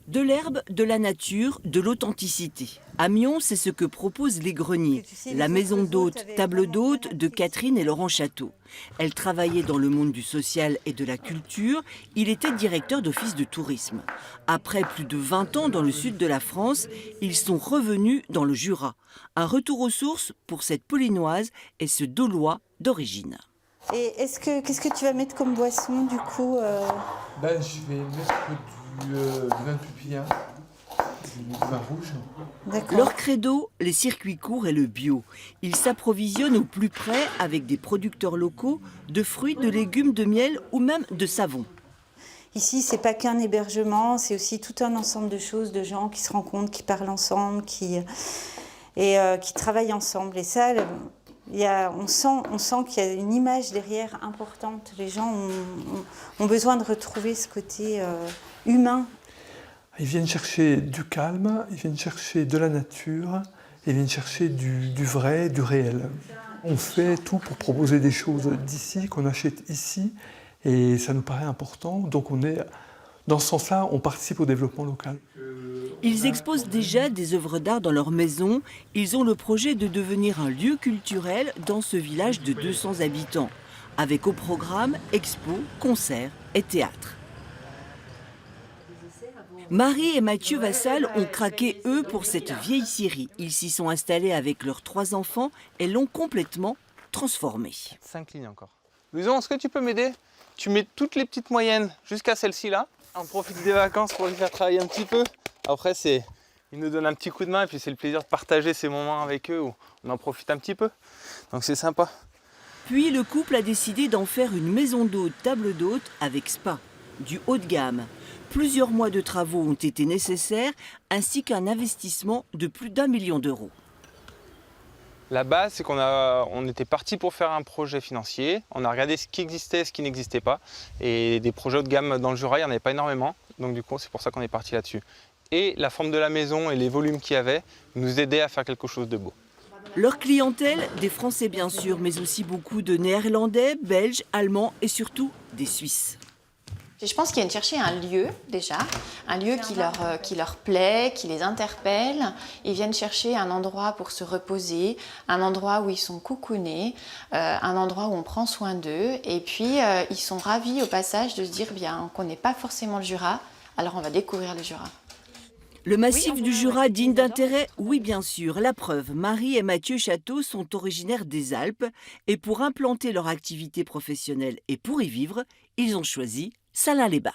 De l'herbe, de la nature, de l'authenticité. À Mions, c'est ce que proposent les greniers, la maison d'hôte, table d'hôte de Catherine et Laurent Château. Elle travaillait dans le monde du social et de la culture. Il était directeur d'office de tourisme. Après plus de 20 ans dans le sud de la France, ils sont revenus dans le Jura. Un retour aux sources pour cette Pollinoise et ce Dolois d'origine. Et qu'est-ce que tu vas mettre comme boisson du coup Je vais mettre du vin de pupillen, du vin rouge. D'accord. Leur credo, les circuits courts et le bio. Ils s'approvisionnent au plus près avec des producteurs locaux de fruits, de légumes, de miel ou même de savon. Ici, c'est pas qu'un hébergement, c'est aussi tout un ensemble de choses, de gens qui se rencontrent, qui parlent ensemble, qui travaillent ensemble. Et ça, on sent qu'il y a une image derrière importante. Les gens ont besoin de retrouver ce côté humain. Ils viennent chercher du calme, ils viennent chercher de la nature, ils viennent chercher du vrai, du réel. On fait tout pour proposer des choses d'ici, qu'on achète ici, et ça nous paraît important. Donc dans ce sens-là, on participe au développement local. Ils exposent déjà des œuvres d'art dans leur maison. Ils ont le projet de devenir un lieu culturel dans ce village de 200 habitants, avec au programme expos, concerts et théâtre. Marie et Mathieu Vassal ont craqué, eux, pour cette vieille scierie. Ils s'y sont installés avec leurs 3 enfants et l'ont complètement transformée. 5 lignes encore. Louison, est-ce que tu peux m'aider? Tu mets toutes les petites moyennes jusqu'à celle-ci là. On profite des vacances pour les faire travailler un petit peu. Après, ils nous donnent un petit coup de main et puis c'est le plaisir de partager ces moments avec eux où on en profite un petit peu. Donc c'est sympa. Puis le couple a décidé d'en faire une maison d'hôte, table d'hôte avec spa, du haut de gamme. Plusieurs mois de travaux ont été nécessaires, ainsi qu'un investissement de plus d'1 million d'euros. La base, c'est qu'on était parti pour faire un projet financier. On a regardé ce qui existait, ce qui n'existait pas. Et des projets haut de gamme dans le Jura, il n'y en avait pas énormément. Donc du coup, c'est pour ça qu'on est parti là-dessus. Et la forme de la maison et les volumes qu'il y avait nous aidaient à faire quelque chose de beau. Leur clientèle, des Français bien sûr, mais aussi beaucoup de Néerlandais, Belges, Allemands et surtout des Suisses. Je pense qu'ils viennent chercher un lieu déjà, un lieu qui leur plaît, qui les interpelle. Ils viennent chercher un endroit pour se reposer, un endroit où ils sont coucounés, un endroit où on prend soin d'eux. Et puis ils sont ravis au passage de se dire bien qu'on n'est pas forcément le Jura, alors on va découvrir le Jura. Le massif du Jura digne d'intérêt? Oui, bien sûr. La preuve, Marie et Mathieu Château sont originaires des Alpes et pour implanter leur activité professionnelle et pour y vivre, ils ont choisi Salins-les-Bains.